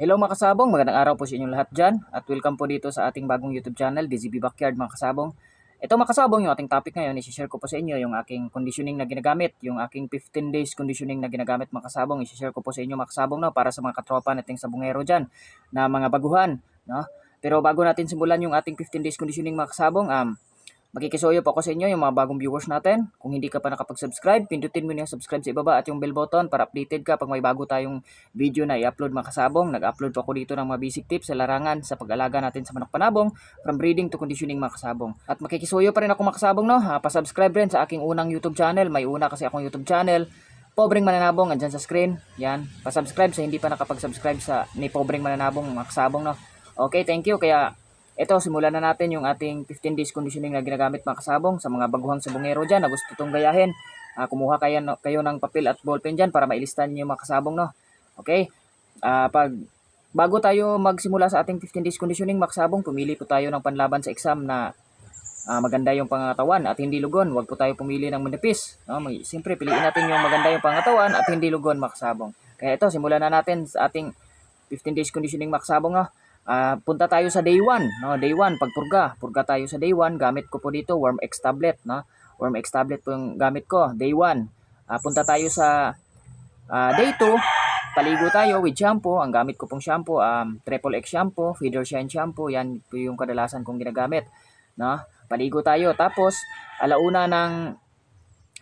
Hello mga kasabong, magandang araw po sa inyong lahat dyan at welcome po dito sa ating bagong YouTube channel, DZB Backyard mga kasabong. Ito mga kasabong, yung ating topic ngayon, i-share ko po sa inyo yung aking conditioning na ginagamit, yung aking 15 days conditioning na ginagamit mga kasabong, i-share ko po sa inyo mga kasabong para sa mga katropa nating sabongero dyan na mga baguhan. No? Pero bago natin simulan yung ating 15 days conditioning mga kasabong, makikisuyo po ako sa inyo yung mga bagong viewers natin. Kung hindi ka pa nakapag-subscribe, pindutin mo yung subscribe sa ibaba at yung bell button para updated ka pag may bago tayong video na i-upload mga kasabong. Nag-upload po ako dito ng mga basic tips sa larangan sa pag-alaga natin sa manok panabong from breeding to conditioning mga kasabong. At makikisuyo pa rin ako mga kasabong, no? Pa-subscribe rin sa aking unang YouTube channel. May una kasi akong YouTube channel, Pobreng Mananabong, andyan sa screen. Yan, pa-subscribe sa hindi pa nakapag-subscribe sa ni Pobreng Mananabong mga kasabong, no? Okay, thank you. Kaya ito, simulan na natin yung ating 15 days conditioning na ginagamit mga kasabong sa mga baguhang sabongero dyan na gusto itong gayahin. Kumuha kayo ng papel at ballpen dyan para mailistan nyo yung mga kasabong, no? Okay? Bago tayo magsimula sa ating 15 days conditioning mga kasabong, pumili po tayo ng panlaban sa exam na maganda yung pangatawan at hindi lugon. Huwag po tayo pumili ng manipis. No? Siyempre, piliin natin yung maganda yung pangatawan at hindi lugon mga kasabong. Kaya ito, simulan na natin sa ating 15 days conditioning mga kasabong, no? Punta tayo sa day 1, no? Day 1 pagpurga. Purga tayo sa day 1. Gamit ko po dito Worm X tablet, no? Worm X tablet po yung gamit ko, day 1. Punta tayo sa day 2. Paligo tayo with shampoo. Ang gamit ko pong shampoo, Triple X shampoo, Feather Shine shampoo. Yan po yung kadalasan kong ginagamit, no? Paligo tayo. Tapos alauna ng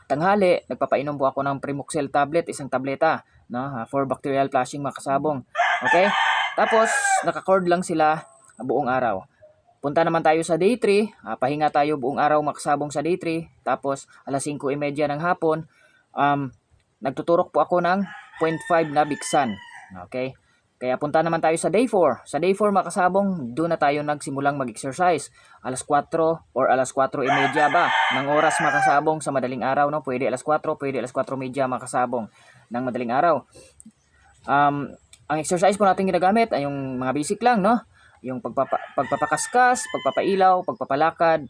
tanghali, nagpapainom po ako ng Primoxel tablet, isang tableta, no? For bacterial flushing mga kasabong. Okay? Tapos, naka-cord lang sila buong araw. Punta naman tayo sa day 3. Pahinga tayo buong araw makasabong sa day 3. Tapos, alas 5:30 ng hapon, nagtuturok po ako ng 0.5 na Bixan. Okay? Kaya punta naman tayo sa day 4. Sa day 4 makasabong, doon na tayo nagsimulang mag-exercise. Alas 4 or alas 4:30 ba ng oras makasabong sa madaling araw. No? Pwede alas 4, pwede alas 4:30 makasabong ng madaling araw. Ang exercise po natin ginagamit ay yung mga basic lang, no? Yung pagpapakaskas, pagpapailaw, pagpapalakad,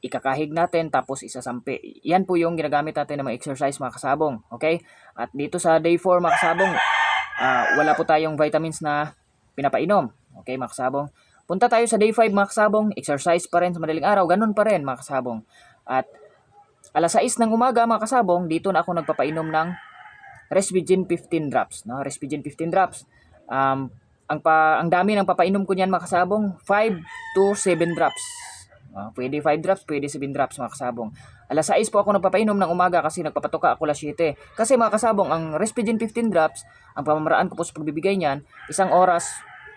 ikakahig natin, tapos isasampi. Yan po yung ginagamit natin ng mga exercise mga kasabong. Okay? At dito sa day 4 mga kasabong, wala po tayong vitamins na pinapainom. Okay mga kasabong? Punta tayo sa day 5 mga kasabong, exercise pa rin sa madaling araw, ganun pa rin mga kasabong. At alas 6 ng umaga mga kasabong, dito na ako nagpapainom ng Respigen 15 drops, no? Respigen 15 drops. Ang dami ng papainom ko niyan mga kasabong, 5 to 7 drops. Pwede 5 drops, pwede 7 drops mga kasabong. Alas 6 po ako nagpapainom ng umaga kasi nagpapatuka ako alas 7. Kasi mga kasabong, ang Respigen 15 drops, ang pamamaraan ko po sa pagbibigay niyan, 1 oras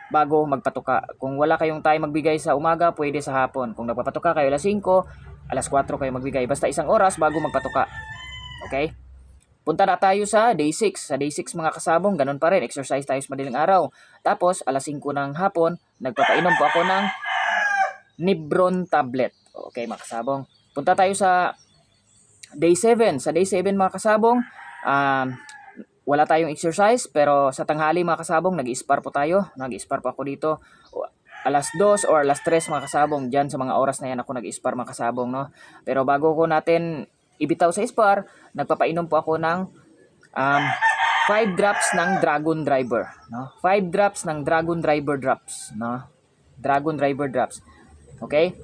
bago magpatuka. Kung wala kayong time magbigay sa umaga, pwede sa hapon. Kung nagpapatuka kayo alas 5, alas 4 kayo magbigay. Basta 1 oras bago magpatuka. Okay? Punta na tayo sa day 6. Sa day 6 mga kasabong, ganun pa rin. Exercise tayo sa madaling araw. Tapos, alas 5 ng hapon, nagpapainom po ako ng Nibron tablet. Okay mga kasabong. Punta tayo sa day 7. Sa day 7 mga kasabong, wala tayong exercise. Pero sa tanghali mga kasabong, nag-i-spar po tayo. Nag-i-spar po ako dito. Alas 2 or alas 3 mga kasabong. Diyan sa mga oras na yan ako nag-i-spar mga kasabong. No? Pero bago ko natin ibitaw sa spar, nagpapainom po ako ng 5 drops ng Dragon Driver, no? 5 drops ng Dragon Driver drops, no? Dragon Driver drops. Okay?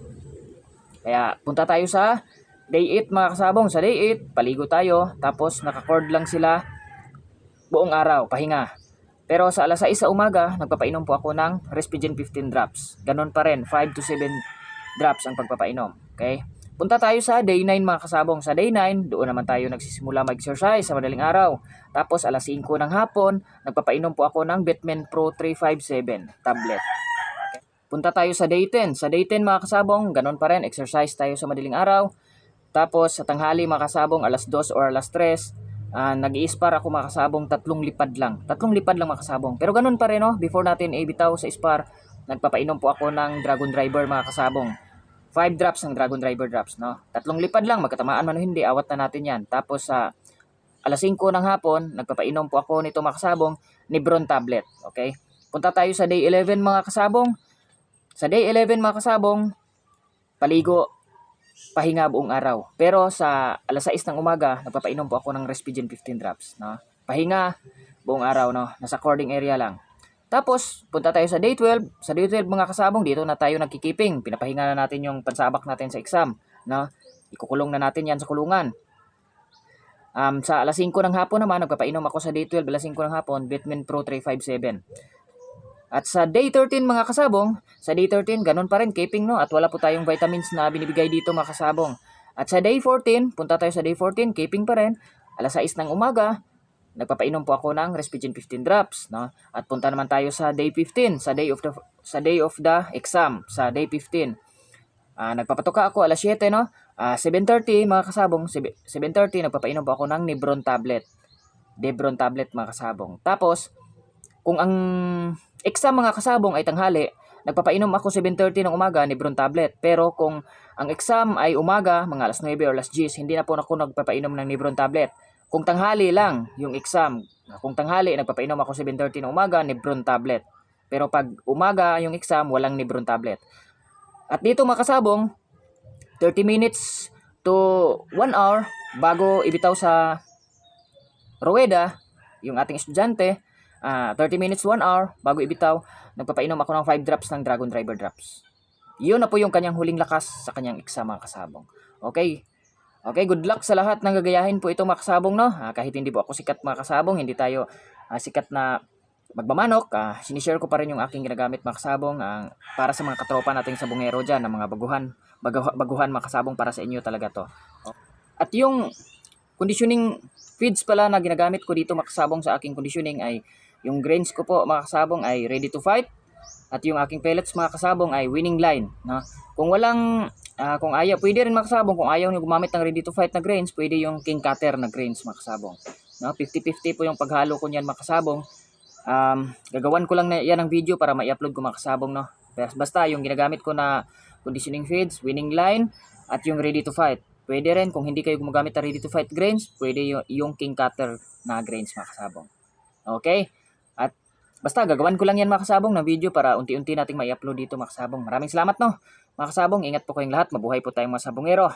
Kaya punta tayo sa day 8 mga kasabong. Sa day 8, paligo tayo, tapos naka-cord lang sila buong araw, pahinga. Pero sa alas 6 sa umaga, nagpapainom po ako ng Respigen 15 drops. Ganon pa rin, 5 to 7 drops ang pagpapainom. Okay? Punta tayo sa day 9 mga kasabong. Sa day 9, doon naman tayo nagsisimula mag-exercise sa madaling araw. Tapos alas 5 ng hapon, nagpapainom po ako ng Betmen Pro 357 tablet. Okay. Punta tayo sa day 10. Sa day 10 mga kasabong, ganun pa rin, exercise tayo sa madaling araw. Tapos sa tanghali mga kasabong, alas 2 or alas 3, nag-i-spar ako mga kasabong, 3 lipad lang. 3 lipad lang mga kasabong. Pero ganun pa rin, no? Before natin ibitaw sa spar, nagpapainom po ako ng Dragon Driver mga kasabong. 5 drops ng Dragon Driver drops, no? 3 lipad lang, magkatamaan man o hindi, awat na natin yan. Tapos sa alas 5 ng hapon, nagpapainom po ako nito mga kasabong, Nibron tablet, okay? Punta tayo sa day 11 mga kasabong. Sa day 11 mga kasabong, paligo, pahinga buong araw. Pero sa alas 6 ng umaga, nagpapainom po ako ng Respigen 15 drops, no? Pahinga buong araw, no? Nasa cording area lang. Tapos, punta tayo sa day 12. Sa day 12 mga kasabong, dito na tayo nagkikiping. Pinapahinga na natin yung pansabak natin sa exam. No? Ikukulong na natin yan sa kulungan. Sa alas 5 ng hapon naman, nagpapainom ako sa day 12, alas 5 ng hapon, Vitamin Pro 357. At sa day 13 mga kasabong, sa day 13, ganun pa rin, keeping no, at wala po tayong vitamins na binibigay dito mga kasabong. At sa day 14, punta tayo sa day 14, keeping pa rin, alas 6 ng umaga, nagpapainom po ako ng Respigen 15 drops, no? At punta naman tayo sa day 15, sa day of the exam, sa day 15. Nagpapatoka ako alas 7, no? 7:30 mga kasabong, 7:30 nagpapainom po ako ng Nebron tablet. Nebron tablet mga kasabong. Tapos kung ang exam mga kasabong ay tanghali, nagpapainom ako 7:30 ng umaga Nebron tablet. Pero kung ang exam ay umaga, mga alas 9 or alas 10, hindi na po ako nagpapainom ng Nebron tablet. Kung tanghali lang yung exam, kung tanghali, nagpapainom ako 7:30 ng umaga, Nebron tablet. Pero pag umaga yung exam, walang Nebron tablet. At dito mga kasabong, 30 minutes to 1 hour bago ibitaw sa ruweda yung ating estudyante, 30 minutes to 1 hour bago ibitaw, nagpapainom ako ng 5 drops ng Dragon Driver drops. Yun na po yung kanyang huling lakas sa kanyang exam mga kasabong. Okay. Okay, good luck sa lahat ng gagayahin po ito mga kasabong, no? Kahit hindi po ako sikat mga kasabong, hindi tayo sikat na magmamanok, sinishare ko pa rin yung aking ginagamit mga kasabong para sa mga katropa nating sabongero dyan, ng mga baguhan mga kasabong, para sa inyo talaga to. At yung conditioning feeds pala na ginagamit ko dito mga kasabong sa aking conditioning ay yung grains ko po mga kasabong ay Ready to Fight, at yung aking pellets mga kasabong ay Winning Line, no? Kung walang kung ayaw, pwede rin mga kasabong, kung ayaw niyo gumamit ng Ready to Fight na grains, pwede yung King Cutter na grains mga kasabong, no? 50-50 po yung paghalo ko niyan mga kasabong. Gagawan ko lang na yan ng video para ma-upload ko mga kasabong, no? Pero basta yung ginagamit ko na conditioning feeds, Winning Line, at yung Ready to Fight. Pwede rin kung hindi kayo gumagamit ng Ready to Fight grains, pwede yung King Cutter na grains mga kasabong. Okay? At basta gagawan ko lang yan mga kasabong ng video para unti-unti nating ma-upload dito mga kasabong. Maraming salamat, no? Mga kasabong, ingat po kayong lahat. Mabuhay po tayong mga sabongero.